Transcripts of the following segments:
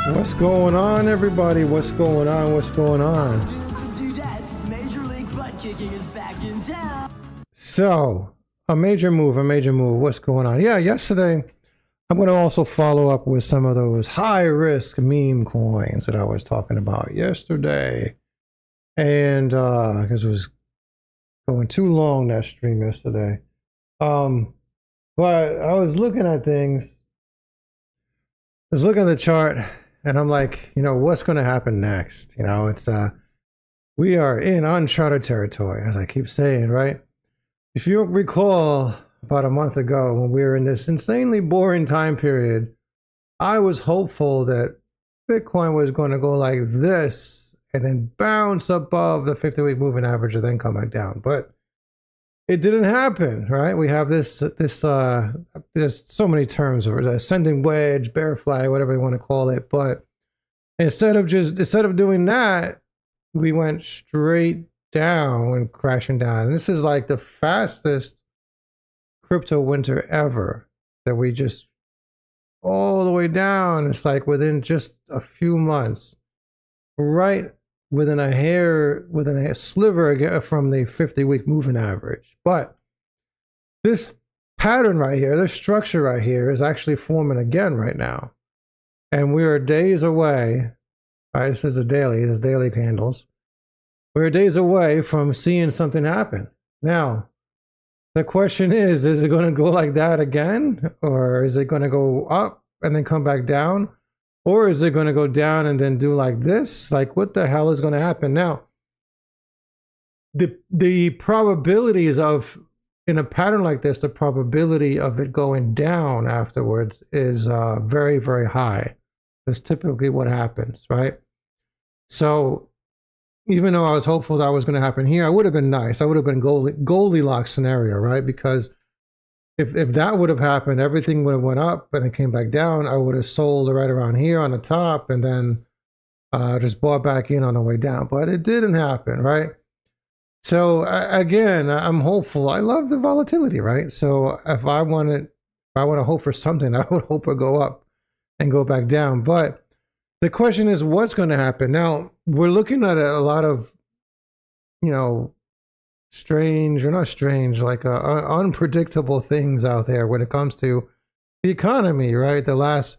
What's going on, everybody? What's going on? What's going on? So, a major move. What's going on? Yeah, yesterday, I'm going to also follow up with some of those high-risk meme coins that I was talking about yesterday. And, because it was going too long, that stream yesterday. But I was looking at things. I was looking at the chart, and I'm like, you know, what's going to happen next? You know, it's we are in uncharted territory, as I keep saying, right? If you recall, about a month ago, when we were in this insanely boring time period, I was hopeful that Bitcoin was going to go like this and then bounce above the 50-week moving average and then come back down. But it didn't happen, right? We have this there's so many terms, or the ascending wedge, bear flag, whatever you want to call it. But instead of doing that, we went straight down and crashing down. And this is like the fastest crypto winter ever, that we just all the way down. It's like within just a few months, right within a sliver from the 50-week moving average. But this pattern right here, this structure right here, is actually forming again right now. And we are days away. All right, this is daily candles. We're days away from seeing something happen. Now, the question is it going to go like that again? Or is it going to go up and then come back down? Or is it going to go down and then do like this? Like, what the hell is going to happen? Now, the probabilities of, in a pattern like this, the probability of it going down afterwards is very, very high. That's typically what happens, right? So even though I was hopeful that was going to happen here, I would have been nice. I would have been Goldilocks scenario, right? Because if that would have happened, everything would have went up and then came back down. I would have sold right around here on the top and then just bought back in on the way down. But it didn't happen, right? So again, I'm hopeful. I love the volatility, right? So if I want to hope for something, I would hope it go up and go back down. But the question is, what's going to happen? Now, we're looking at a lot of, you know, unpredictable things out there when it comes to the economy, right? The last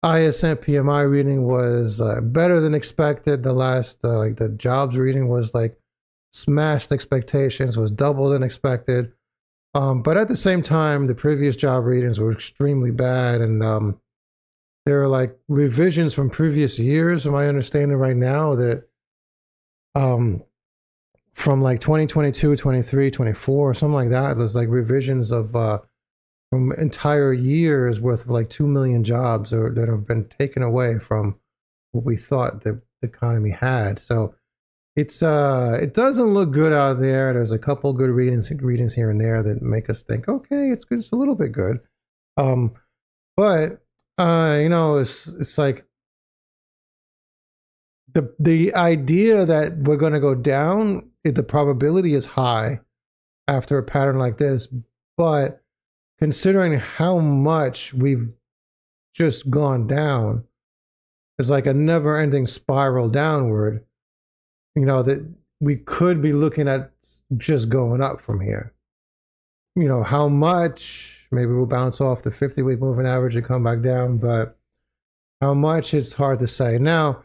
ISM PMI reading was better than expected. The last, the jobs reading was like smashed expectations, was double than expected. But at the same time, the previous job readings were extremely bad. And there are like revisions from previous years, from my understanding right now, that from like 2022, 23, 24, something like that. There's like revisions of from entire years worth of like 2 million jobs that have been taken away from what we thought the economy had. So it's it doesn't look good out there. There's a couple good readings here and there that make us think, okay, it's good. It's a little bit good. But you know, it's like the idea that we're going to go down, the probability is high after a pattern like this. But considering how much we've just gone down, it's like a never-ending spiral downward. You know, that we could be looking at just going up from here. You know, how much? Maybe we'll bounce off the 50-week moving average and come back down, but how much is hard to say. Now,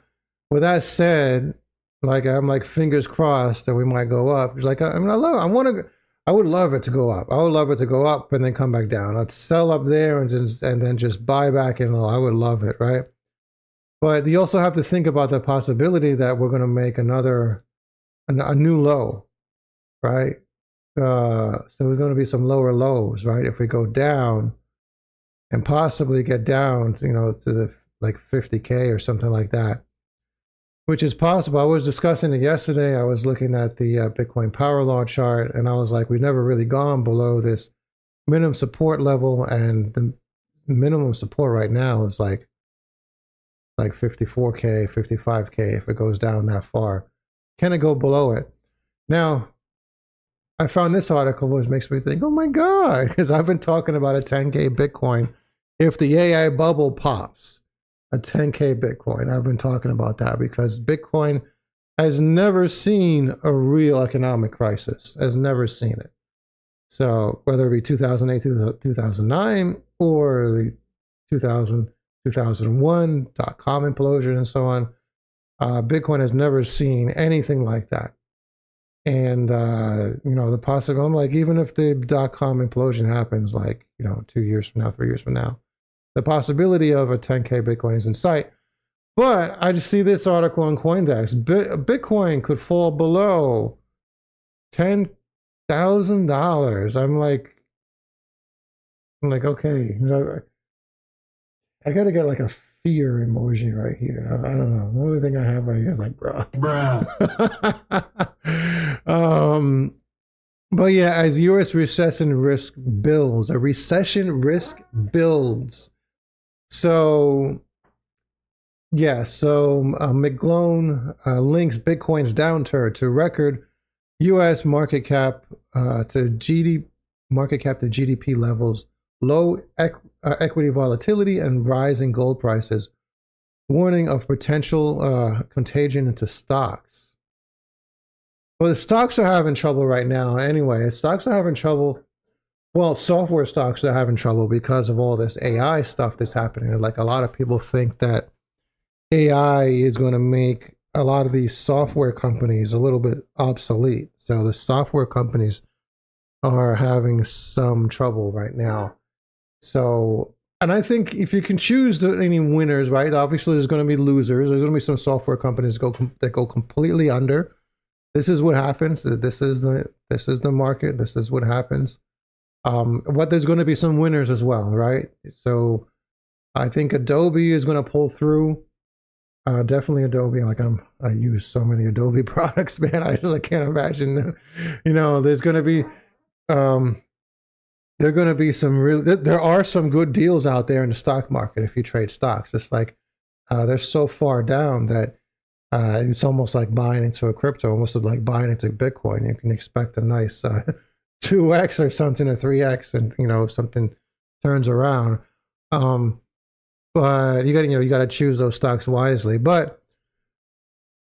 with that said, like, I'm like fingers crossed that we might go up. Like, I mean, I would love it to go up. I would love it to go up and then come back down. I'd sell up there and then just buy back in low. I would love it, right? But you also have to think about the possibility that we're going to make a new low, right? So there's going to be some lower lows, right? If we go down and possibly get down, you know, to the like 50K or something like that, which is possible. I was discussing it yesterday. I was looking at the Bitcoin power law chart, and I was like, we've never really gone below this minimum support level, and the minimum support right now is like 54K, 55K if it goes down that far. Can it go below it? Now, I found this article, which makes me think, oh my God, because I've been talking about a 10K Bitcoin if the AI bubble pops. a 10K Bitcoin. I've been talking about that because Bitcoin has never seen a real economic crisis, has never seen it. So whether it be 2008 to 2009 or the 2001 dot-com implosion and so on, Bitcoin has never seen anything like that. And, you know, the possibility, I'm like, even if the dot-com implosion happens, like, you know, 2 years from now, 3 years from now, the possibility of a 10K Bitcoin is in sight. But I just see this article on CoinDesk. Bitcoin could fall below $10,000. I'm like, okay, you know, I got to get like a fear emoji right here. I don't know. The only thing I have right here is like, bruh. But yeah, as U.S. recession risk builds, a recession risk builds. So, yeah, so McGlone links Bitcoin's downturn to record U.S. market cap to GDP levels, low equity volatility, and rising gold prices, warning of potential contagion into stocks. Well, the stocks are having trouble right now anyway. Stocks are having trouble. Well, software stocks are having trouble because of all this AI stuff that's happening. Like, a lot of people think that AI is going to make a lot of these software companies a little bit obsolete. So the software companies are having some trouble right now. So, and I think if you can choose any winners, right? Obviously, there's going to be losers. There's going to be some software companies that go completely under. This is what happens. This is the market. This is what happens. But there's going to be some winners as well, right? So I think Adobe is going to pull through. Definitely Adobe. Like, I use so many Adobe products, man. I really can't imagine. You know, there's going to be there are some good deals out there in the stock market if you trade stocks. It's like they're so far down that it's almost like buying into a crypto, almost like buying into Bitcoin. You can expect a nice 2x or something, or 3x, and you know, something turns around. But you got to choose those stocks wisely. But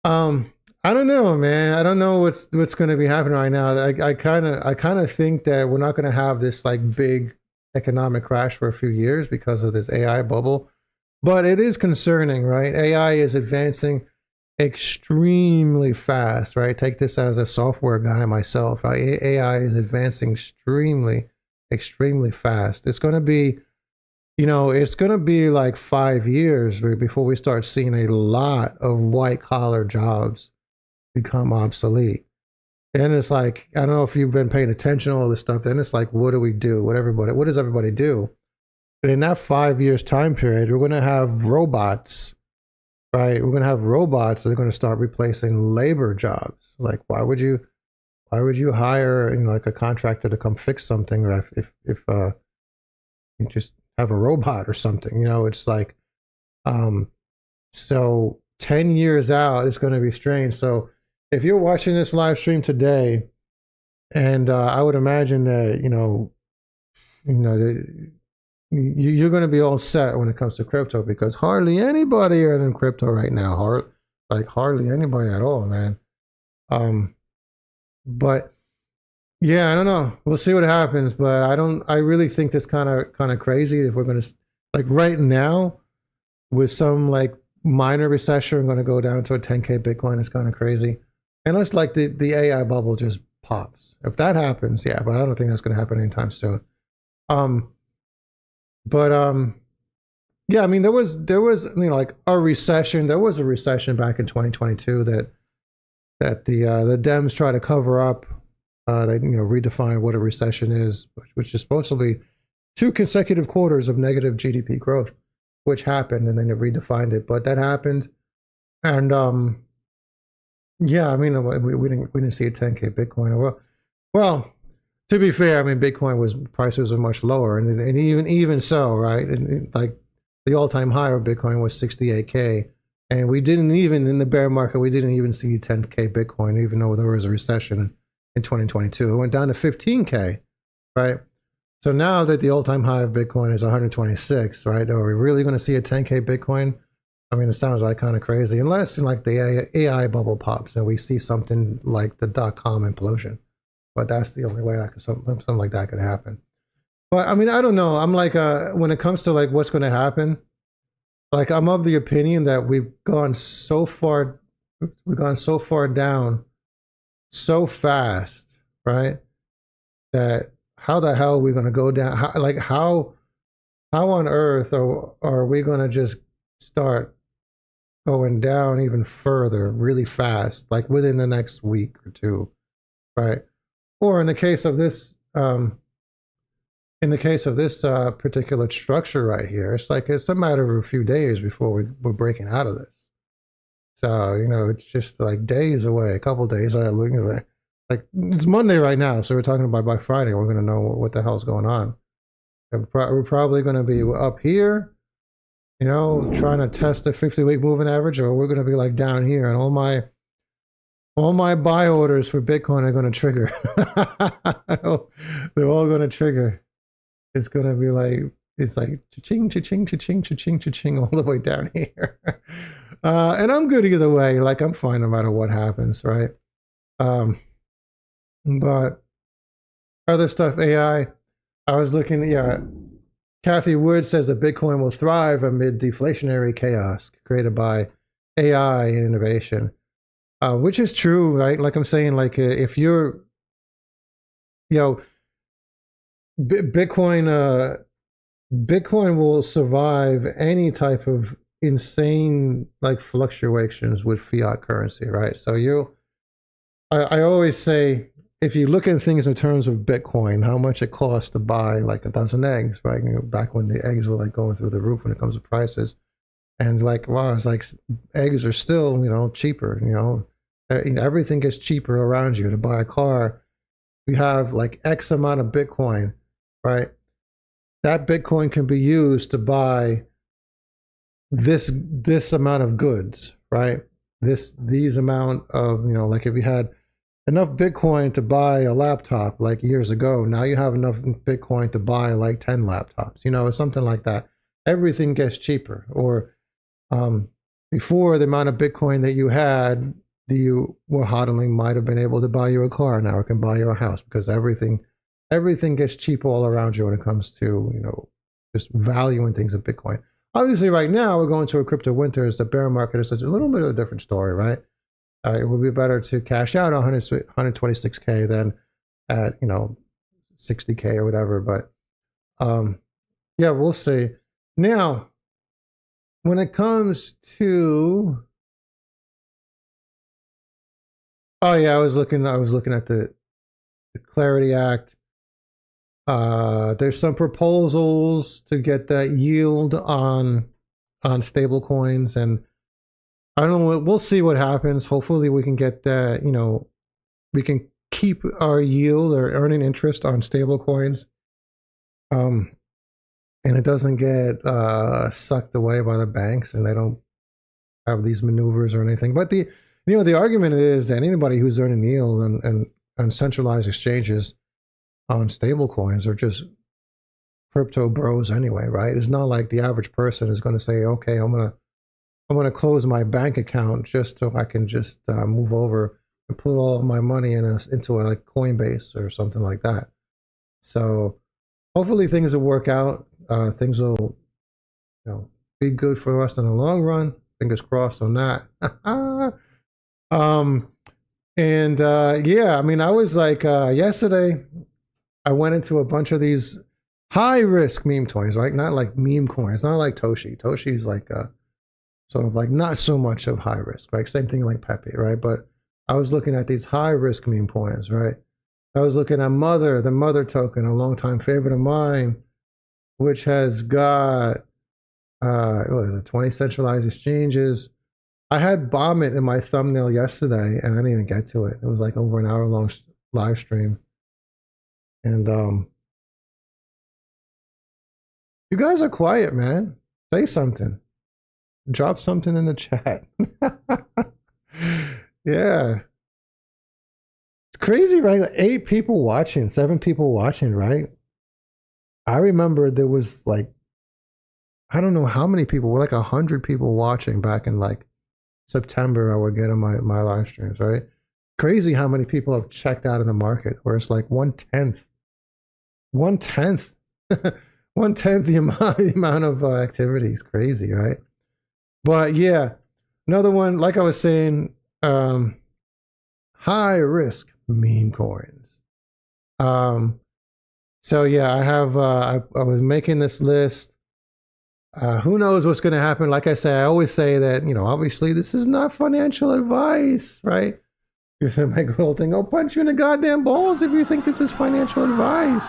I don't know, man. I don't know what's going to be happening right now. I kind of think that we're not going to have this like big economic crash for a few years because of this AI bubble. But it is concerning, right? AI is advancing extremely fast, right? Take this as a software guy myself. AI is advancing extremely fast. It's going to be, you know, it's going to be like 5 years before we start seeing a lot of white collar jobs become obsolete. And it's like, I don't know if you've been paying attention to all this stuff. Then it's like, what do we do? What does everybody do? But in that 5 years time period, we're going to have robots. Right, we're going to have robots that are going to start replacing labor jobs. Like, why would you hire, you know, like a contractor to come fix something, or if you just have a robot or something? You know, it's like, so 10 years out, it's going to be strange. So if you're watching this live stream today, and I would imagine that you're going to be all set when it comes to crypto, because hardly anybody are in crypto right now. Hardly anybody at all, man. But yeah, I don't know. We'll see what happens. But I really think this kind of crazy. If we're going to, like, right now, with some like minor recession, we're going to go down to a 10K Bitcoin. It's kind of crazy. Unless like the AI bubble just pops. If that happens, yeah. But I don't think that's going to happen anytime soon. But yeah, I mean, there was you know, like a recession. There was a recession back in 2022 that the Dems try to cover up. They, you know, redefine what a recession is, which is supposed to be 2 consecutive quarters of negative GDP growth, which happened, and then they redefined it. But that happened, and yeah, I mean, we didn't see a 10K Bitcoin. Well. To be fair, I mean, Bitcoin prices were much lower, and even so, right? And like the all-time high of Bitcoin was 68K, and we didn't even, in the bear market, we didn't even see 10K Bitcoin, even though there was a recession in 2022. It went down to 15K, right? So now that the all-time high of Bitcoin is 126, right? Are we really going to see a 10K Bitcoin I mean, it sounds like kind of crazy, unless like the AI bubble pops and we see something like the .com implosion. But that's the only way that something like that could happen. But I mean, I don't know. I'm like, when it comes to like what's going to happen, like I'm of the opinion that we've gone so far down so fast, right? That how the hell are we going to go down? How on earth are we going to just start going down even further really fast, like within the next week or two, right? Or in the case of this, particular structure right here, it's like it's a matter of a few days before we're breaking out of this. So, you know, it's just like days away, a couple days away. Like it's Monday right now, so we're talking about by Friday, we're going to know what the hell's going on. We're probably going to be up here, you know, trying to test the 50-week moving average, or we're going to be like down here, and all my buy orders for Bitcoin are going to trigger. They're all going to trigger. It's going to be like, it's like cha-ching, cha-ching, cha-ching, cha-ching, cha-ching all the way down here. And I'm good either way. Like I'm fine no matter what happens, right? But other stuff, AI, I was looking, yeah. Kathy Wood says that Bitcoin will thrive amid deflationary chaos created by AI and innovation, which is true, right? Like I'm saying, like if you're, you know, Bitcoin will survive any type of insane like fluctuations with fiat currency, right? So I always say, if you look at things in terms of Bitcoin, how much it costs to buy like a dozen eggs, right? You know, back when the eggs were like going through the roof when it comes to prices, and like, wow, it's like eggs are still, you know, cheaper. You know, everything gets cheaper around you. To buy a car, you have like X amount of Bitcoin, right? That Bitcoin can be used to buy this amount of goods, right? These amount of, you know, like if you had enough Bitcoin to buy a laptop like years ago, now you have enough Bitcoin to buy like 10 laptops, you know, it's something like that. Everything gets cheaper. Or before, the amount of Bitcoin that you had, that you were hodling, might have been able to buy you a car. Now it can buy you a house, because everything gets cheaper all around you when it comes to, you know, just valuing things in Bitcoin. Obviously right now we're going to a crypto winter. It's the bear market. Is such a little bit of a different story, right? It would be better to cash out 126K than at, you know, 60K or whatever. But yeah, we'll see. Now, when it comes to, oh yeah, I was looking at the Clarity Act. There's some proposals to get that yield on stable coins, and I don't know. We'll see what happens. Hopefully we can get that, you know, we can keep our yield or earning interest on stable coins. And it doesn't get sucked away by the banks, and they don't have these maneuvers or anything. But the argument is that anybody who's earning yield and centralized exchanges on stable coins are just crypto bros anyway, right? It's not like the average person is going to say, okay, I'm going to close my bank account just so I can just move over and put all my money into a like Coinbase or something like that. So hopefully things will work out. Things will, you know, be good for us in the long run. Fingers crossed on that. Yeah, I mean, I was like, yesterday, I went into a bunch of these high risk meme coins, right? Not like meme coins, not like Toshi. Toshi's like sort of like not so much of high risk, right? Same thing like Pepe, right? But I was looking at these high risk meme coins, right? I was looking at the Mother token, a longtime favorite of mine, which has got 20 centralized exchanges. I had Bombit in my thumbnail yesterday, and I didn't even get to it. It was like over an hour long live stream. And you guys are quiet, man. Say something. Drop something in the chat. Yeah. It's crazy, right? Like 8 people watching, 7 people watching, right? I remember there was like I don't know how many people, like 100 people watching back in like September. I would get on my live streams, right? Crazy how many people have checked out of the market, where it's like one tenth, one tenth the amount of activity is crazy, right? But yeah, another one, like I was saying, high risk meme coins. So yeah, I have I was making this list. Who knows what's going to happen? Like I say, I always say that, you know, obviously this is not financial advice, right? You're saying my little thing, I'll punch you in the goddamn balls if you think this is financial advice.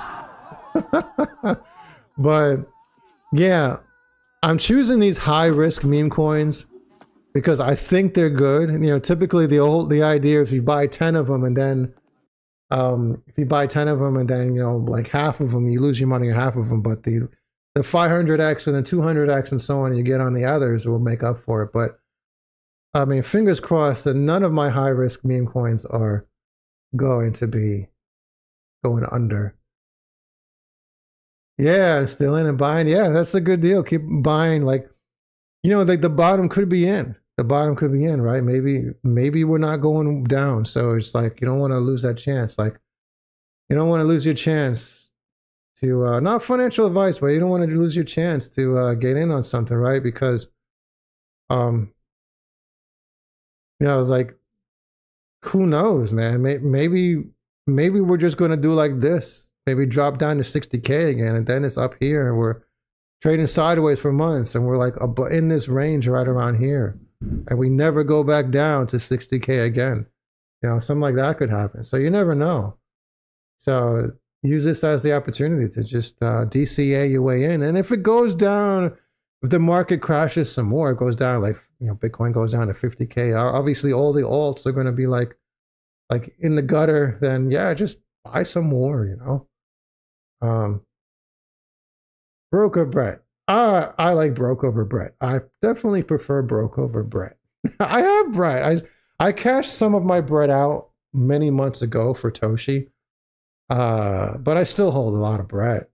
But yeah, I'm choosing these high risk meme coins because I think they're good. And, you know, typically the idea is you buy 10 of them and then if you buy 10 of them and then, you know, like half of them, you lose your money on half of them, but the 500x and the 200x and so on you get on the others will make up for it. But I mean, fingers crossed that none of my high risk meme coins are going to be going under. Yeah, still in and buying. Yeah, that's a good deal. Keep buying. Like, you know, like the bottom could be in. The bottom could be in, right? Maybe we're not going down. So it's like you don't want to lose that chance. Like, you don't want to lose your chance to not financial advice, but you don't want to lose your chance to get in on something, right? Because you know, it's like, who knows, man? Maybe we're just going to do like this. Maybe drop down to 60K again, and then it's up here, and we're trading sideways for months, and we're like in this range right around here, and we never go back down to 60K again. You know, something like that could happen. So you never know. So use this as the opportunity to just DCA your way in. And if it goes down, if the market crashes some more, it goes down, like, you know, Bitcoin goes down to 50K. Obviously, all the alts are going to be like in the gutter. Then yeah, just buy some more. You know. Broke or Brett. I like broke over Brett. I definitely prefer broke over Brett. I have Brett. I cashed some of my Brett out many months ago for Toshi. But I still hold a lot of Brett.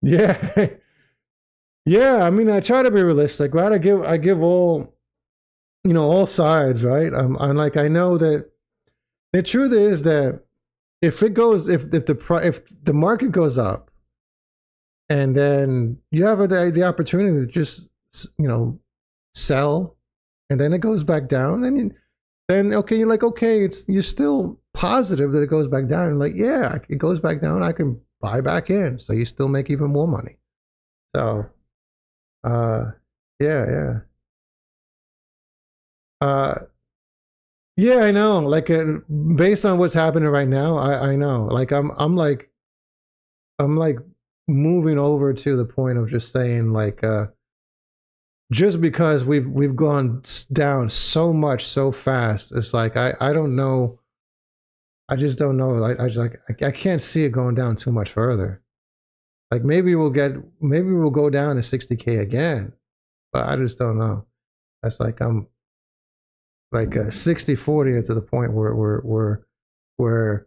Yeah. Yeah, I mean, I try to be realistic, right? I give all, you know, all sides, right? I'm like, I know that the truth is that if the market goes up, and then you have the opportunity to just, you know, sell, and then it goes back down, and then okay, you're like, okay, you're still positive that it goes back down. And like, yeah, it goes back down, I can buy back in, so you still make even more money. So, yeah. Yeah, I know. Like, based on what's happening right now, I know. Like, I'm like moving over to the point of just saying, like, just because we've gone down so much so fast, it's like I don't know. I just don't know. I can't see it going down too much further. Like, maybe we'll go down to 60K again, but I just don't know. That's like I'm like 60-40 to the point where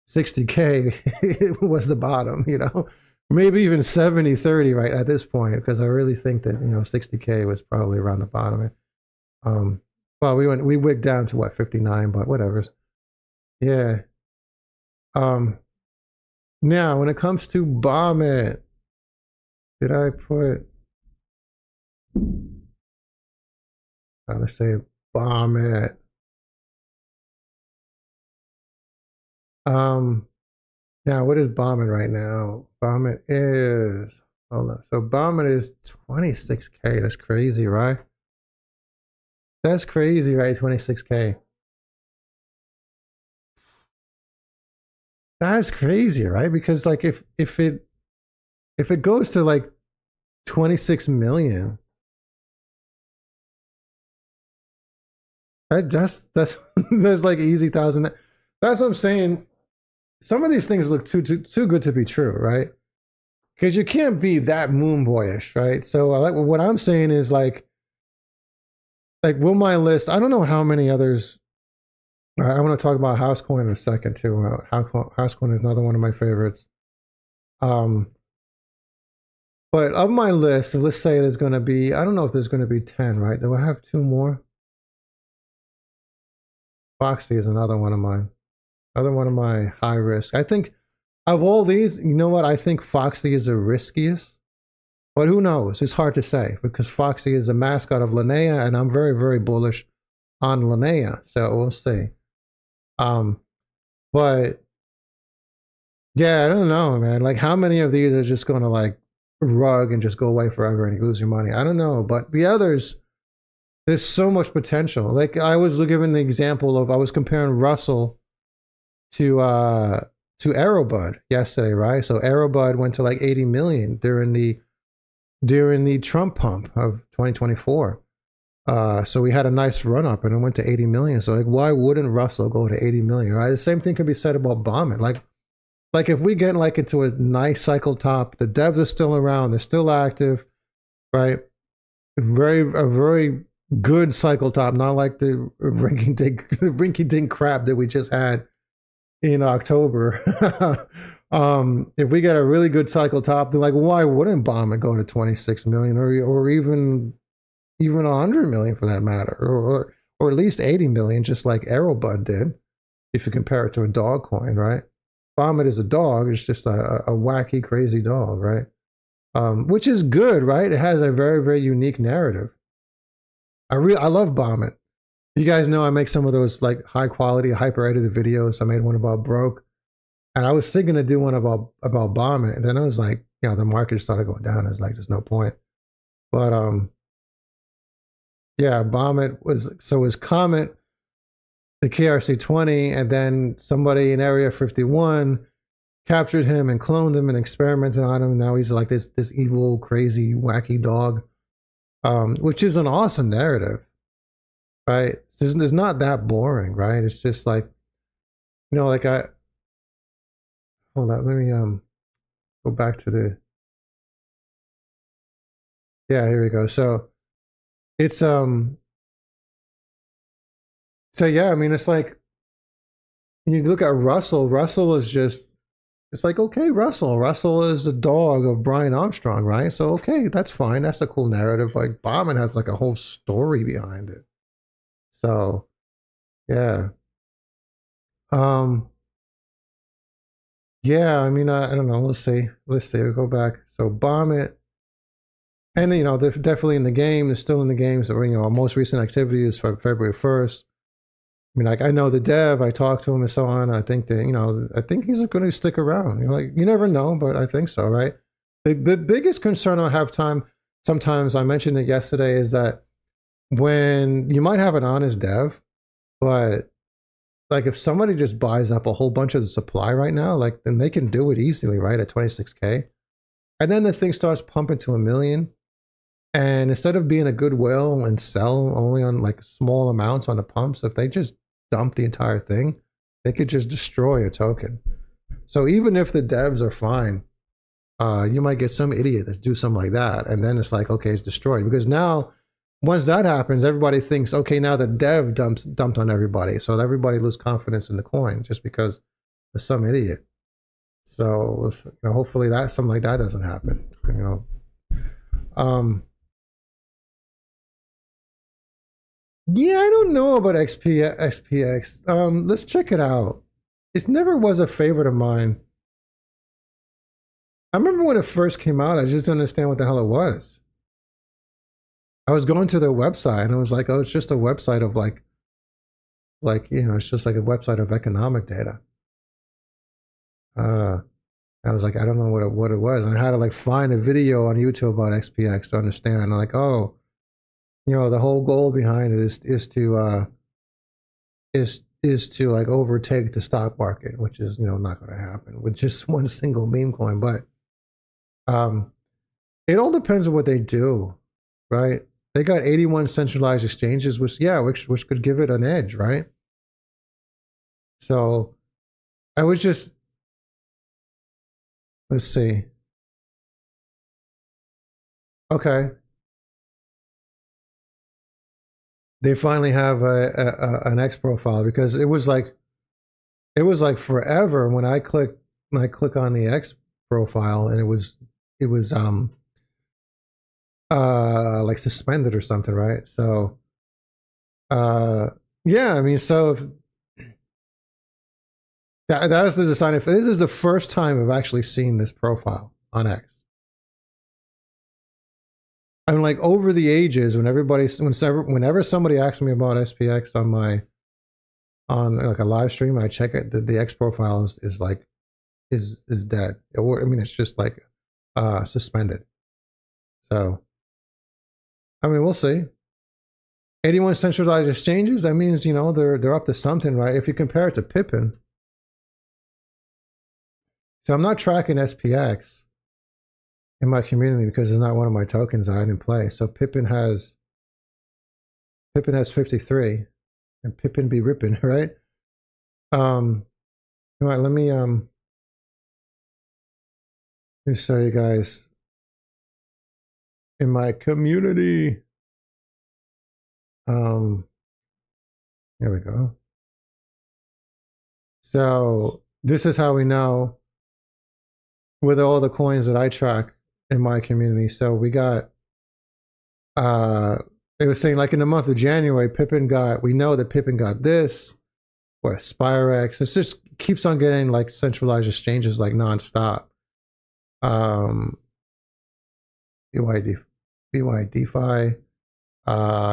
60K was the bottom, you know, maybe even 70-30 right at this point, because I really think that, you know, 60K was probably around the bottom. Well, we wigged down to what, 59, but whatever. Yeah. Now when it comes to bomb it, did I put, let's say bomb it. Now what is bombing right now? Bombing is, hold on. So bombing is 26K. That's crazy, right? That's crazy, right? 26K. That's crazy, right? Because like if it goes to like 26 million, that's that's like easy thousand. That's what I'm saying. Some of these things look too good to be true, right? Because you can't be that moon boyish, right? So like what I'm saying is like will my list? I don't know how many others. I want to talk about Housecoin in a second too. Housecoin is another one of my favorites. But of my list, let's say there's going to be, I don't know if there's going to be 10, right? Do I have 2 more? Foxy is another one of mine. Another one of my high risk. I think of all these, you know what? I think Foxy is the riskiest. But who knows? It's hard to say because Foxy is the mascot of Linnea, and I'm very, very bullish on Linnea. So we'll see. But yeah, I don't know, man. Like, how many of these are just going to like rug and just go away forever and you lose your money? I don't know. But the others, there's so much potential. Like, I was giving the example of, I was comparing Russell to Aerobud yesterday, right? So Aerobud went to like 80 million during the Trump pump of 2024. So we had a nice run up and it went to 80 million. So like, why wouldn't Russell go to 80 million, right? The same thing could be said about Bombit. Like if we get like into a nice cycle top, the devs are still around, they're still active, right? A very good cycle top, not like the rinky dink crap that we just had in October. If we get a really good cycle top, then like, why wouldn't Bombit go to 26 million or even 100 million for that matter, or at least 80 million, just like Aerobud did, if you compare it to a dog coin, right? Bombit is a dog, it's just a wacky, crazy dog, right? Which is good, right? It has a very, very unique narrative. I love Bombit. You guys know I make some of those like high quality, hyper edited videos. I made one about Broke, and I was thinking to do one about Bombit, and then I was like, you know, the market started going down. I was like, there's no point. But yeah, Bombit was Comet, the KRC-20, and then somebody in Area 51 captured him and cloned him and experimented on him. And now he's like this evil, crazy, wacky dog, which is an awesome narrative, right? It's not that boring, right? It's just like, you know, like hold on, let me go back to the, yeah, here we go. So it's so yeah, I mean, it's like, you look at Russell is just, it's like, okay, Russell is the dog of Brian Armstrong, right? So okay, that's fine, that's a cool narrative. Like, Bombit has like a whole story behind it. So yeah. Yeah, I mean, I don't know, let's see, we'll go back. So Bombit, and you know, they're definitely in the game, they're still in the game. So, you know, our most recent activity is for February 1st. I mean, like, I know the dev, I talked to him and so on. I think that, you know, I think he's going to stick around. You know, like, you never know, but I think so, right? The biggest concern I have sometimes, I mentioned it yesterday, is that when you might have an honest dev, but like if somebody just buys up a whole bunch of the supply right now, like, then they can do it easily, right? At 26K. And then the thing starts pumping to 1 million. And instead of being a goodwill and sell only on like small amounts on the pumps, if they just dump the entire thing, they could just destroy a token. So even if the devs are fine, you might get some idiot that do something like that, and then it's like, okay, it's destroyed. Because now, once that happens, everybody thinks, okay, now the dev dumped on everybody, so everybody loses confidence in the coin just because there's some idiot. So, you know, hopefully that something like that doesn't happen. You know. Yeah, I don't know about SPX. Let's check it out. It never was a favorite of mine. I remember when it first came out, I just didn't understand what the hell it was. I was going to their website and I was like, oh, it's just a website of like, you know, it's just like a website of economic data. I was like, I don't know what it was. And I had to like find a video on YouTube about SPX to understand. I'm like, oh, you know, the whole goal behind it is to like overtake the stock market, which is, you know, not going to happen with just one single meme coin. But it all depends on what they do, right? They got 81 centralized exchanges, which could give it an edge, right? So I was just, let's see. Okay. They finally have an X profile, because it was like forever when I click on the X profile, and it was like suspended or something, right? So, yeah, I mean, so that was the design. If this is the first time I've actually seen this profile on X. I'm like over the ages when whenever somebody asks me about SPX on like a live stream, I check it. The X profile is like is dead. Or I mean, it's just like suspended. So, I mean, we'll see. 81 centralized exchanges. That means, you know, they're up to something, right? If you compare it to Pippin. So I'm not tracking SPX in my community because it's not one of my tokens I didn't play. So Pippin has 53, and Pippin be ripping, right? All right, let me show you guys in my community. Here we go. So this is how we know with all the coins that I track in my community. So we got, they were saying like in the month of January, we know that Pippin got this, or Spirex. It just keeps on getting like centralized exchanges like nonstop. BYDFi.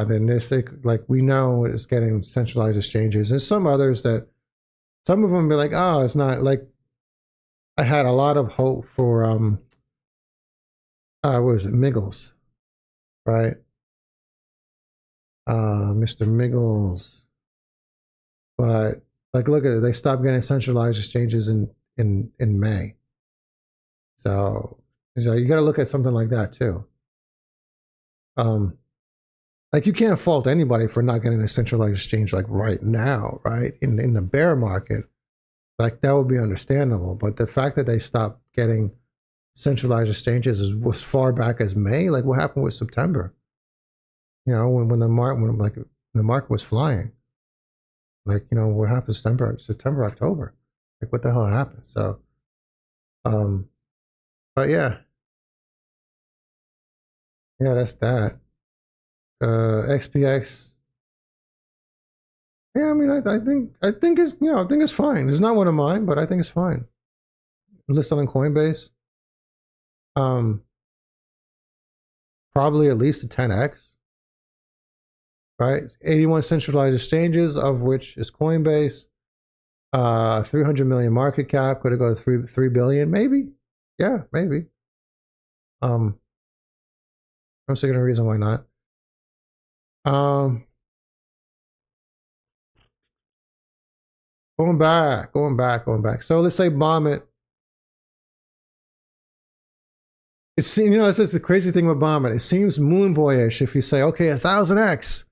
Then this, like we know it's getting centralized exchanges. There's some others that, some of them be like, oh, it's not like, I had a lot of hope for, what was it, Miggles, right? Mr. Miggles. But like, look at it, they stopped getting centralized exchanges in May. So you got to look at something like that too. Like you can't fault anybody for not getting a centralized exchange like right now, right? In the bear market, like that would be understandable. But the fact that they stopped getting centralized exchanges was far back as May. Like what happened with September? You know, when the market was flying. Like, you know, what happened September, October? Like what the hell happened? So, but yeah, that's that. XPX. Yeah, I mean, I think it's, you know, I think it's fine. It's not one of mine, but I think it's fine. Listed on Coinbase. Probably at least a 10x. Right? 81 centralized exchanges, of which is Coinbase. 300 million market cap. Could it go to 3 billion? Maybe. Yeah, maybe. I don't see any reason why not. Going back. So let's say bomb it. It's, you know, this is the crazy thing with bomb it. It seems moon boyish if you say, okay, 1000x,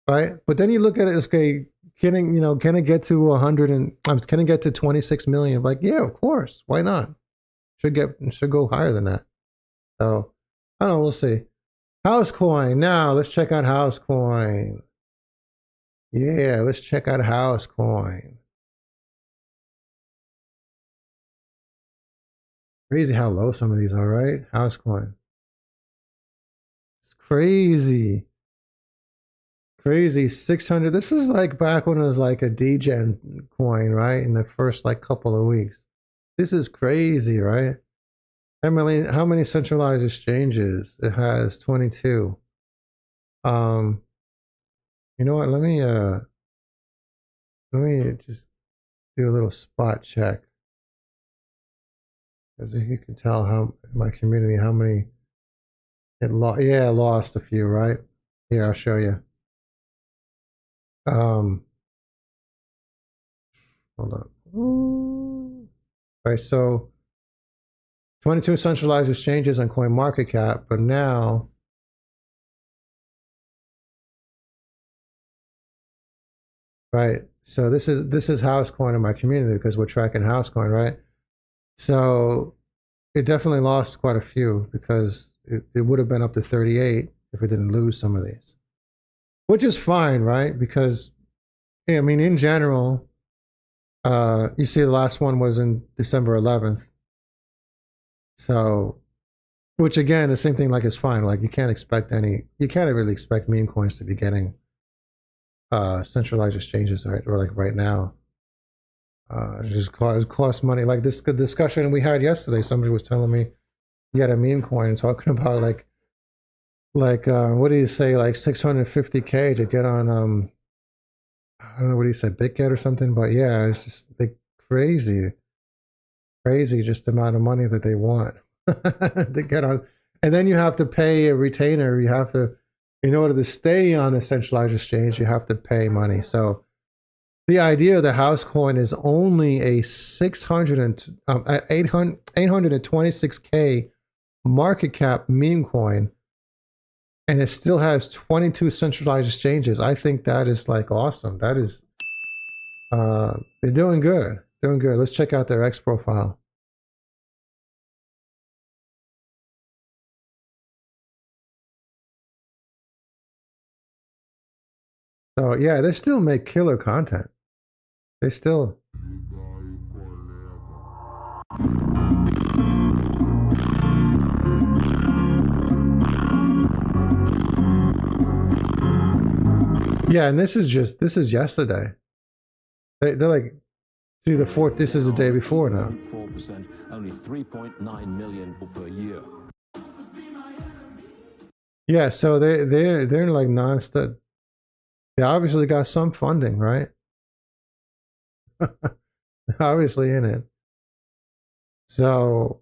right? But then you look at it as, okay, can it get to 100 and can it get to 26 million? Like, yeah, of course. Why not? Should go higher than that. So I don't know. We'll see. Housecoin. Now let's check out Housecoin. Yeah, let's check out Housecoin. Crazy how low some of these are, right? Housecoin. It's crazy. Crazy. 600. This is like back when it was like a degen coin, right? In the first like couple of weeks. This is crazy, right? How many centralized exchanges? It has 22. You know what? Let me just do a little spot check. As you can tell how my community, how many it lost a few, right? Here, I'll show you. Hold on. Right, so 22 centralized exchanges on CoinMarketCap, but now right. So this is Housecoin in my community because we're tracking Housecoin, right? So it definitely lost quite a few because it would have been up to 38 if it didn't lose some of these, which is fine, right? Because I mean, in general, you see the last one was in December 11th. So Which again, the same thing like is fine. Like you can't really expect meme coins to be getting centralized exchanges, right? Or like right now. It just costs money. Like this discussion we had yesterday, somebody was telling me he had a meme coin talking about like what do you say, like 650K to get on I don't know what he said, BitGet or something, but yeah, it's just like crazy just the amount of money that they want to get on. And then you have to pay a retainer. You have to, in order to stay on a centralized exchange, you have to pay money. So the idea of the house coin is only a 826K market cap meme coin, and it still has 22 centralized exchanges. I think that is like awesome. That is, they're doing good. Doing good. Let's check out their X profile. So yeah, they still make killer content. They still. Yeah, and this is yesterday. They're like, see the fourth. This is the day before now. 4%, only 3.9 million per year. Yeah, so they're like non-stud. They obviously got some funding, right? Obviously in it. So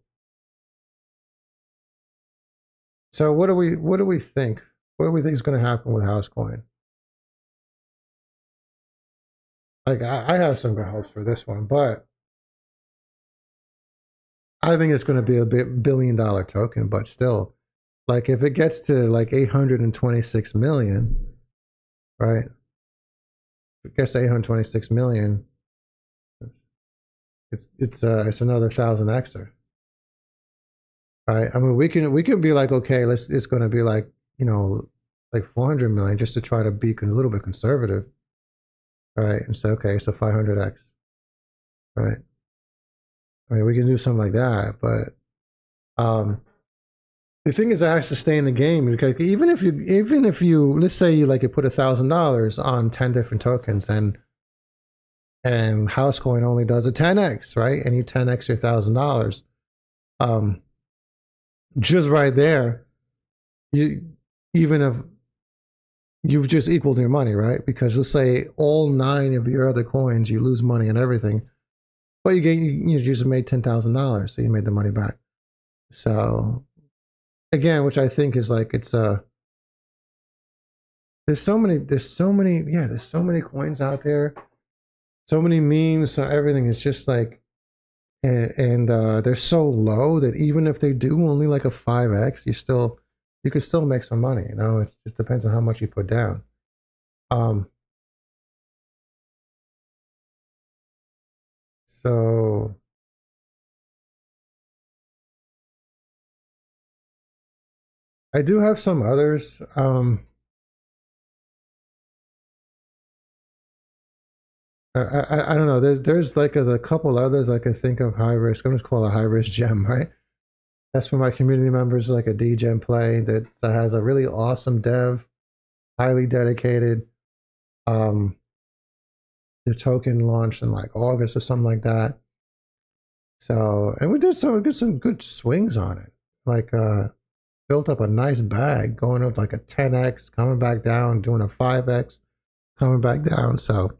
what do we think? What do we think is going to happen with Housecoin? Like I have some good hopes for this one, but I think it's going to be a billion-dollar token. But still, like if it gets to like 826 million, right? If it gets to 826 million, it's another 1,000xer, right? I mean, we can be like, okay, it's going to be like, you know, like 400 million just to try to be a little bit conservative, right? And say, okay, so 500x, right? I mean, we can do something like that, but the thing is, I have to stay in the game, because even if you let's say you put $1,000 on 10 different tokens, and Housecoin only does a 10x, right? And you 10x your $1,000, just right there, even if you've just equaled your money, right? Because let's say all 9 of your other coins, you lose money and everything, but you just made $10,000, so you made the money back. So again, which I think is like, it's there's so many coins out there, so many memes, so everything is just like, and they're so low that even if they do only like a 5x, you could still make some money, you know. It just depends on how much you put down. So I do have some others. I don't know. There's like a couple others I could think of high risk. I'm just call a high risk gem, right? That's for my community members, like a D-Gem play that has a really awesome dev, highly dedicated. The token launched in like August or something like that. So, and we did some good swings on it. Like built up a nice bag, going up like a 10x, coming back down, doing a 5x, coming back down. So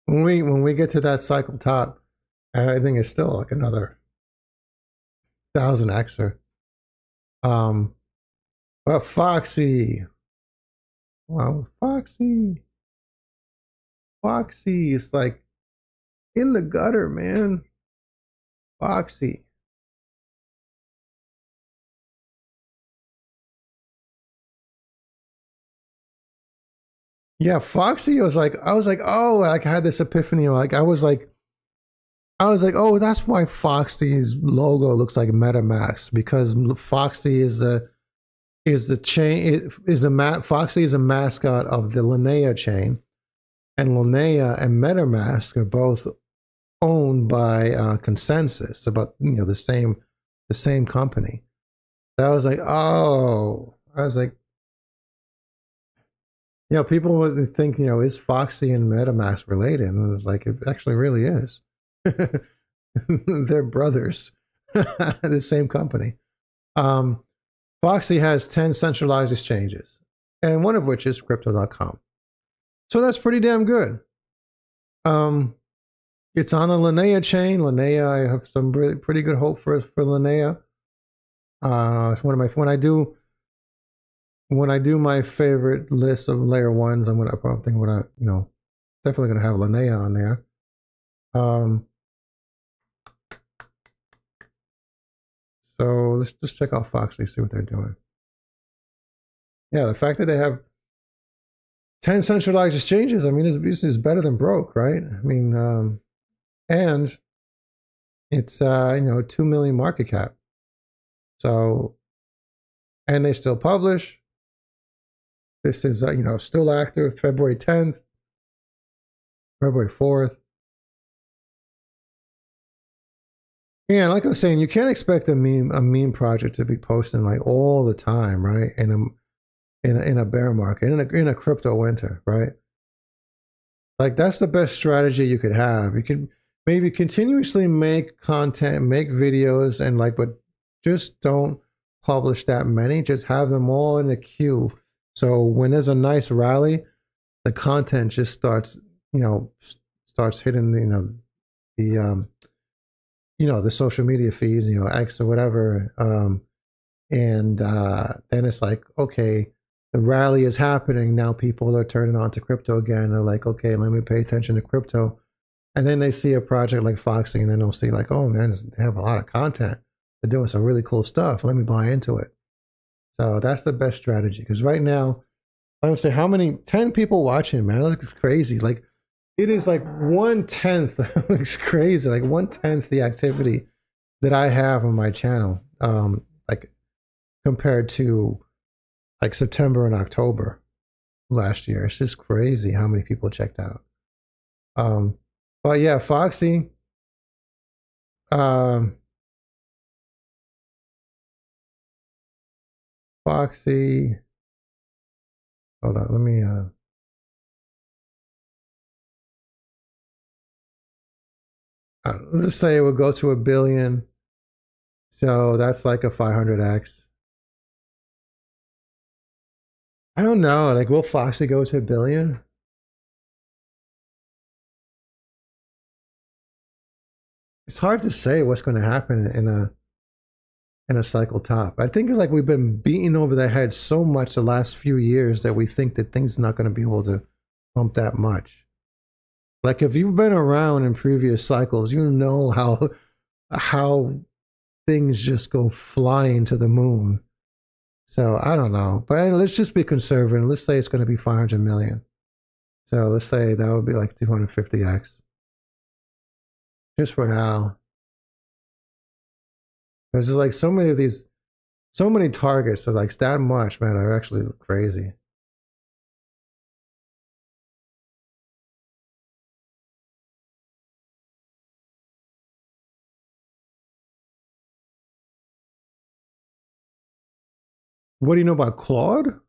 when we get to that cycle top, I think it's still like another 1,000xer. But Foxy, wow, Foxy is like in the gutter, man. Foxy. Yeah, Foxy was like, I was like, oh, like I had this epiphany. Like I was like, oh, that's why Foxy's logo looks like MetaMask, because Foxy Foxy is a mascot of the Linnea chain, and Linnea and MetaMask are both owned by Consensus, about the the same company. So I was like, oh, I was like, you know, people would think, you know, is Foxy and MetaMask related? And it was like, it actually really is. They're brothers, the same company. Foxy has 10 centralized exchanges, and one of which is crypto.com. So that's pretty damn good. It's on the Linnea chain. Linnea, I have some really pretty good hope for Linnea. It's one of my when I do my favorite list of layer ones, I'm definitely gonna have Linnea on there. So let's just check out Foxy, see what they're doing. Yeah, the fact that they have 10 centralized exchanges, I mean, is better than broke, right? I mean, and it's 2 million market cap. So, and they still publish. This is still active. February 10th, February 4th. Yeah, like I was saying, you can't expect a meme project to be posting like all the time, right? In a bear market, in a crypto winter, right? Like that's the best strategy you could have. You could maybe continuously make content, make videos, and but just don't publish that many. Just have them all in the queue. So when there's a nice rally, the content just starts hitting the social media feeds, X or whatever. And then it's like, okay, the rally is happening. Now people are turning on to crypto again. They're like, okay, let me pay attention to crypto. And then they see a project like Foxy, and then they'll see like, oh man, they have a lot of content. They're doing some really cool stuff. Let me buy into it. So that's the best strategy. Because right now, I would say how many, 10 people watching, man. That's crazy. Like it is like 1/10. It's crazy. Like 1/10 the activity that I have on my channel. Like compared to like September and October last year. It's just crazy how many people checked out. But yeah, Foxy. Foxy. Hold on, let me let's say it would go to 1 billion. So that's like a 500x. I don't know. Like, will Foxy go to 1 billion? It's hard to say what's going to happen in a cycle top. I think it's like we've been beating over the head so much the last few years that we think that things are not going to be able to pump that much. Like if you've been around in previous cycles, you know how things just go flying to the moon. So I don't know, but let's just be conservative. Let's say it's going to be 500 million. So let's say that would be like 250x. Just for now. Because there's like so many targets are like that much, man, are actually crazy. What do you know about Claude?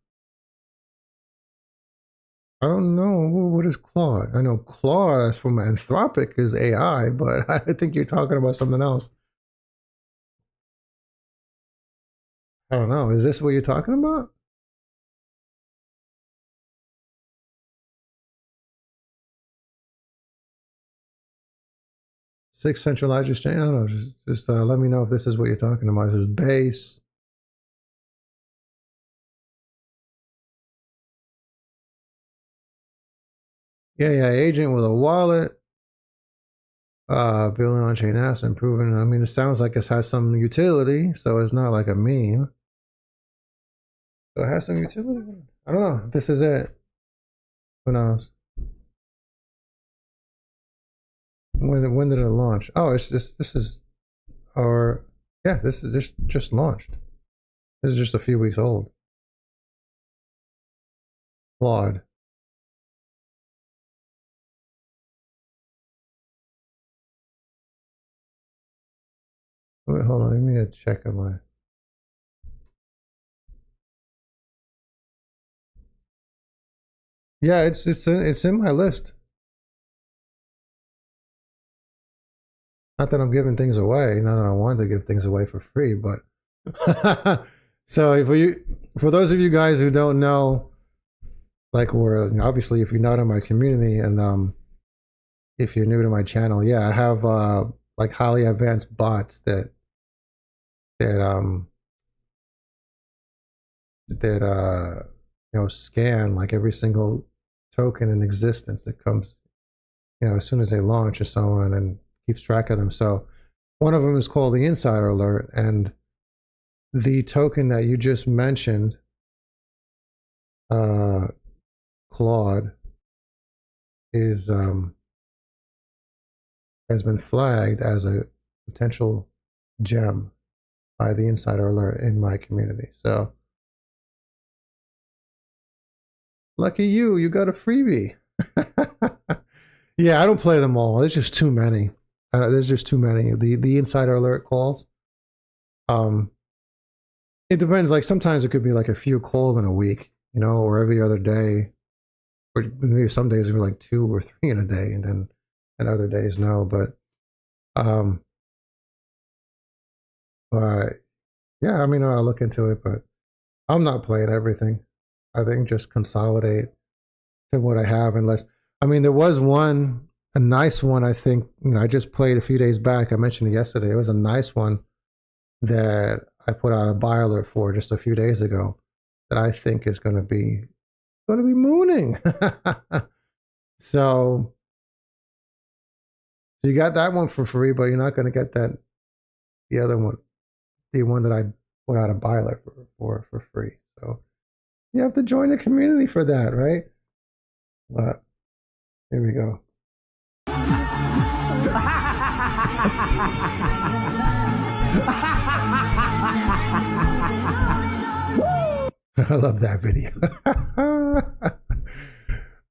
I don't know. What is Claude? I know Claude as from Anthropic is AI, but I think you're talking about something else. I don't know. Is this what you're talking about? Six centralized exchange? I don't know. Just let me know if this is what you're talking about. This is base. Yeah, agent with a wallet. Building on chain apps, improving. I mean, it sounds like it has some utility, so it's not like a meme. So it has some utility. I don't know. This is it. Who knows? When did it launch? Oh, it's just this is just launched. This is just a few weeks old. Claude. Wait, hold on, let me check on my. Yeah, it's in my list. Not that I'm giving things away. Not that I want to give things away for free, but so for those of you guys who don't know, like, we're obviously, if you're not in my community and if you're new to my channel, yeah, I have like highly advanced bots that you know, scan like every single token in existence that comes, you know, as soon as they launch or so on, and keeps track of them. So one of them is called the Insider Alert, and the token that you just mentioned, Claude, is has been flagged as a potential gem by the Insider Alert in my community. So lucky you, you got a freebie. Yeah, I don't play them all. There's just too many. There's just too many. The Insider Alert calls. It depends. Like sometimes it could be like a few calls in a week, you know, or every other day, or maybe some days it'd be like 2 or 3 in a day, and other days no. But yeah, I mean, I'll look into it, but I'm not playing everything. I think just consolidate to what I have, unless, I mean, there was one, a nice one, I think, you know, I just played a few days back. I mentioned it yesterday. It was a nice one that I put out a buy alert for just a few days ago that I think is going to be mooning. So you got that one for free, but you're not going to get the other one, the one that I put out a buy alert for free. So you have to join the community for that, right? But here we go. I love that video.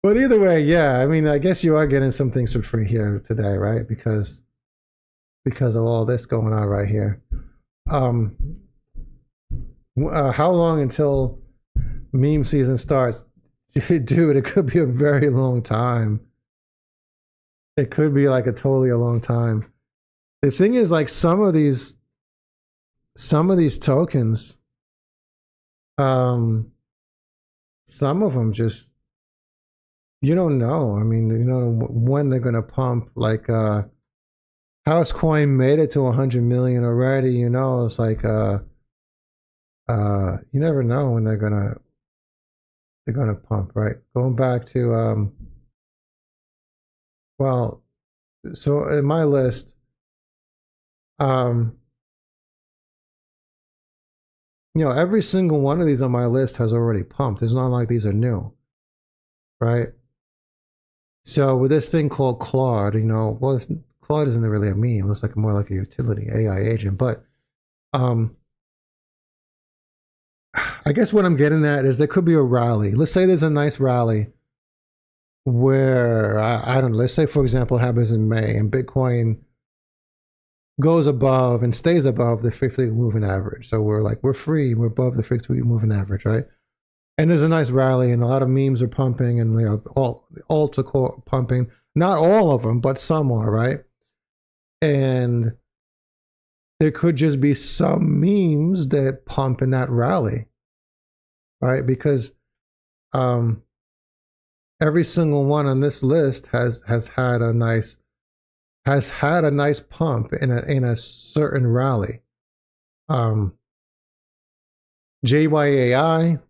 But either way, yeah, I mean, I guess you are getting some things for free here today, right? Because of all this going on right here. How long until meme season starts? Dude, it could be a very long time. It could be like a long time. The thing is, like, some of these tokens, some of them just, you don't know. I mean, you know when they're gonna pump. Like House Coin made it to 100 million already. You know, it's like you never know when they're gonna pump, right? Going back to well, so in my list, you know, every single one of these on my list has already pumped. It's not like these are new, right? So with this thing called Claude, you know, well, Claude isn't really a meme. It looks like more like a utility AI agent. But I guess what I'm getting at is there could be a rally. Let's say there's a nice rally where, I don't know, let's say, for example, it happens in May and Bitcoin goes above and stays above the 50-week moving average. So we're free, we're above the 50-week moving average, right? And there's a nice rally and a lot of memes are pumping, and, you know, all alts are pumping. Not all of them, but some are, right? And there could just be some memes that pump in that rally, right? Because every single one on this list has had a nice pump in a certain rally. JYAI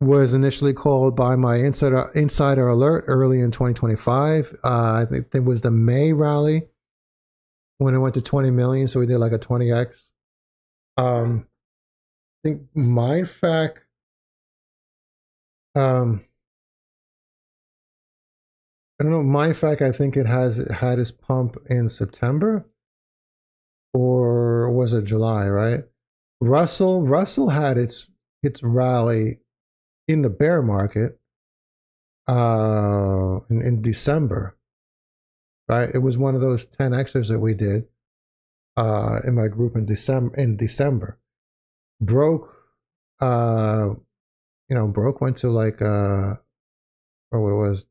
was initially called by my insider alert early in 2025. I think it was the May rally when it went to 20 million. So we did like a 20x. I think MindFact, I don't know, MindFact, I think it had its pump in September, or was it July, right? Russell had its rally in the bear market in December, right? It was one of those 10xers that we did. in my group in December. Broke, Broke went to like or what it was,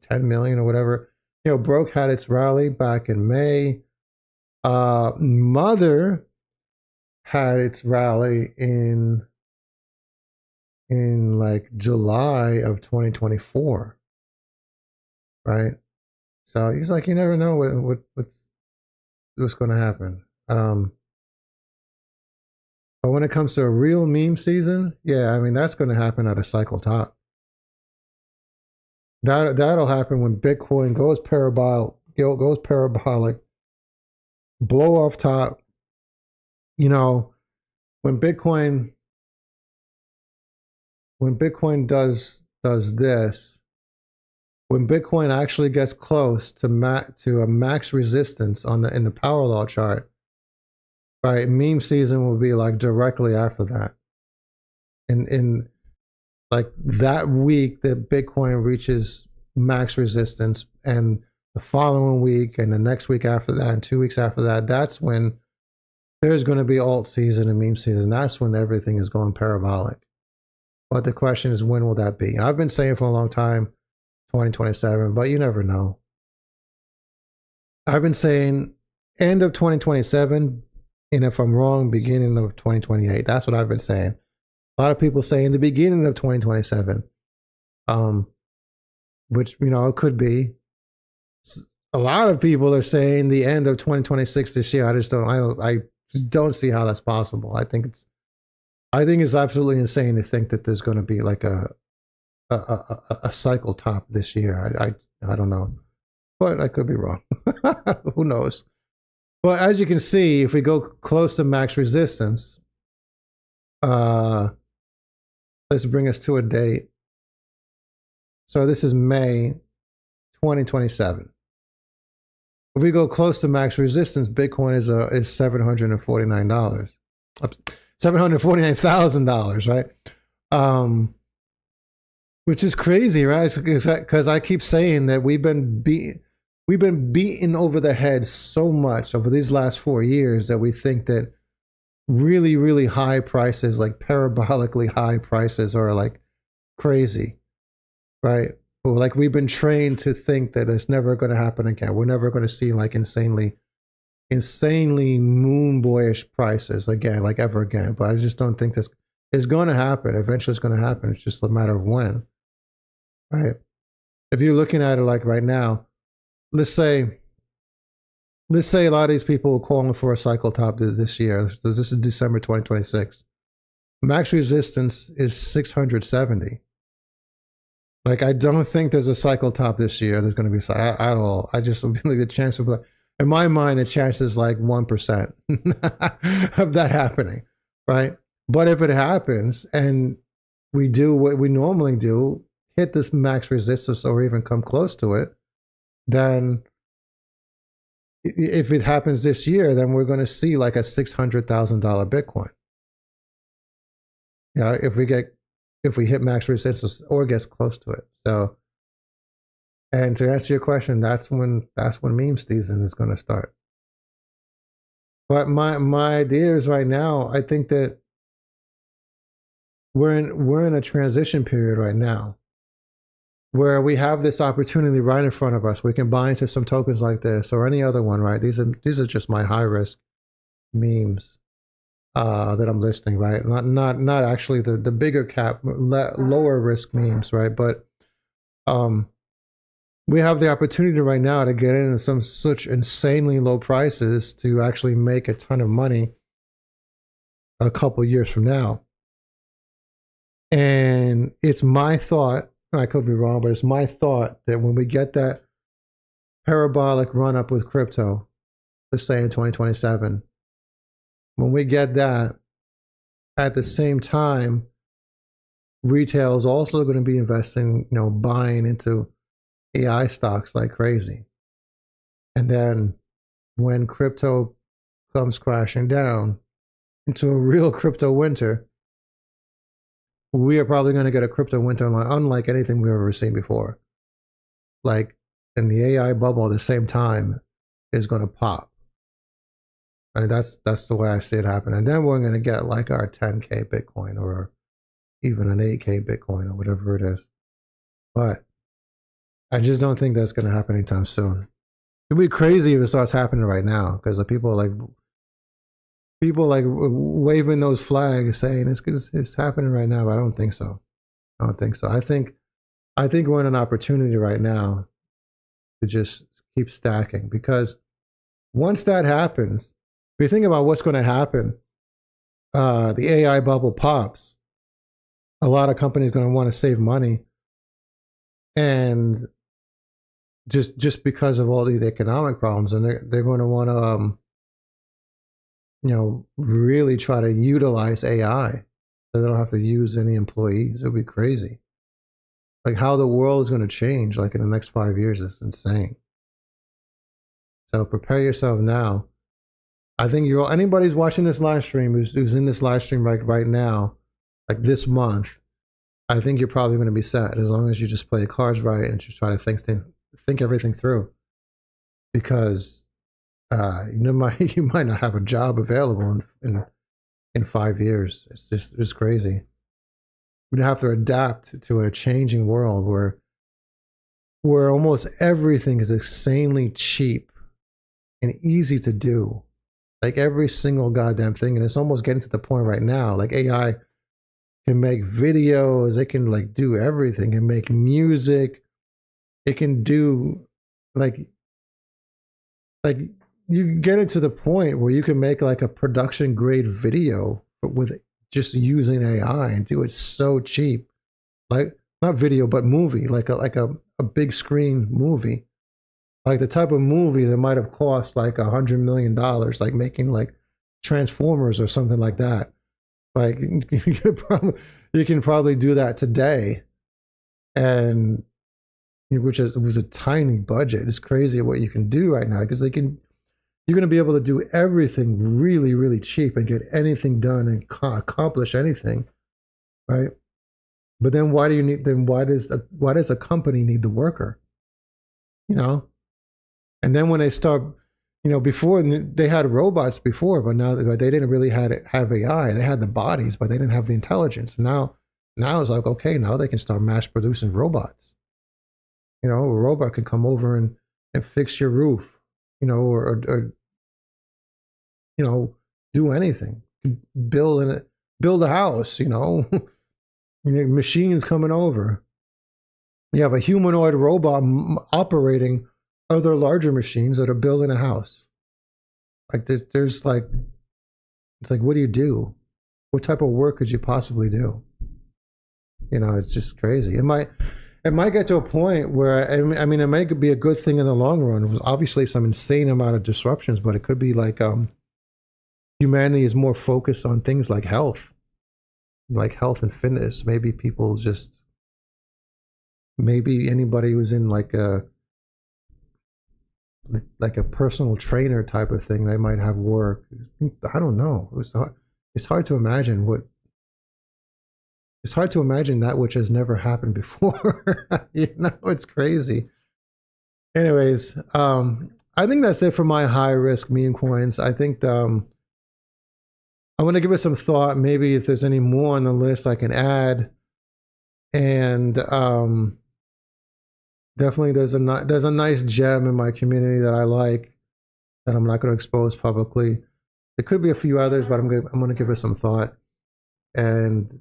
10 million or whatever. Broke had its rally back in May. Mother had its rally in like July of 2024, right? So he's like, you never know what's going to happen. But when it comes to a real meme season, yeah, I mean, that's going to happen at a cycle top. That'll happen when Bitcoin goes parabolic, blow off top. When Bitcoin does this, when Bitcoin actually gets close to a max resistance in the power law chart, right? Meme season will be like directly after that. In like that week that Bitcoin reaches max resistance, and the following week and the next week after that and 2 weeks after that, that's when there's going to be alt season and meme season. That's when everything is going parabolic. But the question is, when will that be? And I've been saying for a long time 2027, but you never know. I've been saying end of 2027, and if I'm wrong, beginning of 2028. That's what I've been saying. A lot of people say in the beginning of 2027, which, it could be. A lot of people are saying the end of 2026 this year. I don't see how that's possible. I think it's absolutely insane to think that there's going to be like a cycle top this year. I don't know, but I could be wrong. Who knows? But as you can see, if we go close to max resistance, let's bring us to a date. So this is May 2027. If we go close to max resistance, Bitcoin is $749, $749,000, right? Which is crazy, right? Because I keep saying that we've been beaten over the head so much over these last 4 years that we think that really, really high prices, like parabolically high prices, are like crazy, right? Or like we've been trained to think that it's never going to happen again. We're never going to see like insanely moon boyish prices again, like ever again. But I just don't think this is going to happen. Eventually it's going to happen. It's just a matter of when, right? If you're looking at it like right now, let's say a lot of these people are calling for a cycle top this year. So this is December 2026. Max resistance is 670. Like, I don't think there's a cycle top this year. There's going to be at all. I just like the chance of, in my mind, the chance is like 1% of that happening, right? But if it happens and we do what we normally do, hit this max resistance or even come close to it, then if it happens this year, then we're going to see like a $600,000 Bitcoin. Yeah, if we hit max resistance or gets close to it. So, and to answer your question, that's when meme season is going to start. But my idea is right now, I think that we're in a transition period right now, where we have this opportunity right in front of us. We can buy into some tokens like this or any other one, right? These are just my high risk memes that I'm listing, right? Not actually the bigger cap, lower risk memes, right? But we have the opportunity right now to get in some such insanely low prices to actually make a ton of money a couple years from now. And it's my thought, I could be wrong, but it's my thought that when we get that parabolic run up with crypto, let's say in 2027, when we get that, at the same time, retail is also going to be investing, buying into AI stocks like crazy. And then when crypto comes crashing down into a real crypto winter, we are probably going to get a crypto winter unlike anything we've ever seen before. Like, and the AI bubble at the same time is going to pop. And that's the way I see it happen. And then we're going to get like our 10K Bitcoin or even an 8K Bitcoin or whatever it is. But I just don't think that's going to happen anytime soon. It'd be crazy if it starts happening right now, because the people like waving those flags saying it's happening right now. But I don't think so. I don't think so. I think we're in an opportunity right now to just keep stacking, because once that happens, if you think about what's going to happen, the AI bubble pops. A lot of companies are going to want to save money, and just because of all the economic problems, and they're going to want to really try to utilize AI so they don't have to use any employees. It would be crazy. Like how the world is going to change like in the next 5 years is insane. So prepare yourself now. I think anybody's watching this live stream who's in this live stream right now, like this month, I think you're probably going to be set as long as you just play your cards right and just try to think everything through. Because you might not have a job available in 5 years. It's crazy. We'd have to adapt to a changing world where almost everything is insanely cheap and easy to do. Like every single goddamn thing. And it's almost getting to the point right now, like AI can make videos, it can like do everything, it can make music, it can do like you get it to the point where you can make like a production grade video with just using AI and do it so cheap. Like not video, but movie, like a big screen movie. Like the type of movie that might have cost like $100 million, like making like Transformers or something like that. Like you can probably do that today, and was a tiny budget. It's crazy what you can do right now, because you're going to be able to do everything really, really cheap and get anything done and accomplish anything, right? But then why does a company need the worker? And then when they start, before they had robots before, but now they didn't really have AI. They had the bodies, but they didn't have the intelligence. Now it's like, okay, now they can start mass producing robots. A robot can come over and fix your roof, or do anything, build a house, machines coming over. You have a humanoid robot operating other larger machines that are building a house. Like there's like, it's like, what do you do? What type of work could you possibly do? It's just crazy. It might get to a point where, I mean, it might be a good thing in the long run. It was obviously some insane amount of disruptions, but it could be like humanity is more focused on things like health and fitness. Maybe anybody who's in like a personal trainer type of thing, they might have work. I don't know. It's hard to imagine that which has never happened before. It's crazy. Anyways, I think that's it for my high risk meme coins. I think I'm going to give it some thought. Maybe if there's any more on the list I can add. And definitely there's a nice gem in my community that I like that I'm not going to expose publicly. There could be a few others, but I'm going to give it some thought. And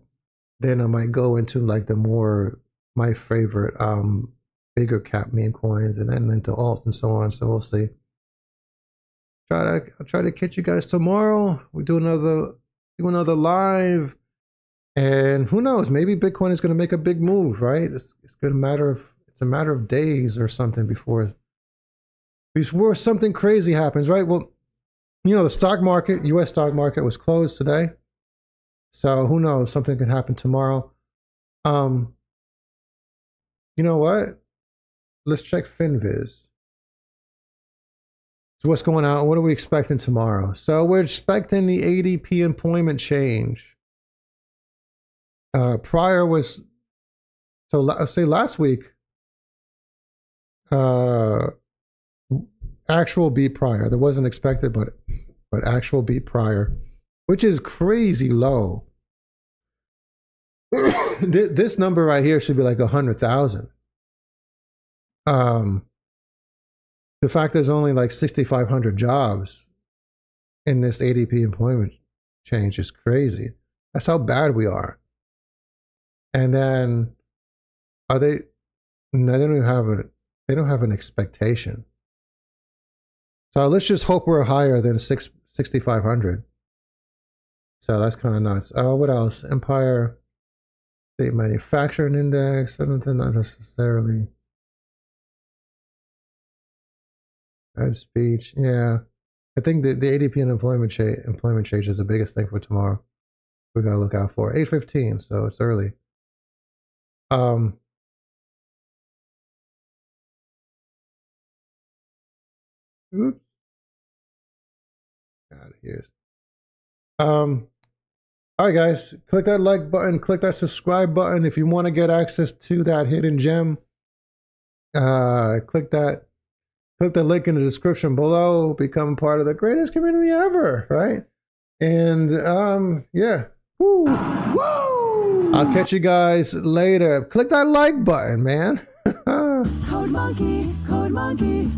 then I might go into like my favorite bigger cap meme coins, and then into alts and so on. So we'll see. I'll try to catch you guys tomorrow. We do another live, and who knows? Maybe Bitcoin is going to make a big move, right? It's a matter of days or something before something crazy happens, right? Well, the stock market, U.S. stock market was closed today, so who knows? Something can happen tomorrow. You know what? Let's check FinViz. So what's going on? What are we expecting tomorrow? So we're expecting the ADP employment change. Prior was, so let's say last week, actual beat prior. That wasn't expected, but but actual beat prior, which is crazy low. This number right here should be like 100,000. The fact there's only like 6,500 jobs in this ADP employment change is crazy. That's how bad we are. And then are they? No, they don't even have a. They don't have an expectation. So let's just hope we're higher than 6,500. So that's kind of nuts. What else? Empire State Manufacturing Index. Not necessarily. Bad speech. Yeah. I think the ADP and employment change is the biggest thing for tomorrow. We got to look out for 8:15, so it's early. Oops. God, here's. All right, guys, click that like button, click that subscribe button if you want to get access to that hidden gem. Click the link in the description below. Become part of the greatest community ever, right? And yeah. Woo. Woo! I'll catch you guys later. Click that like button, man. Code Monkey, Code Monkey.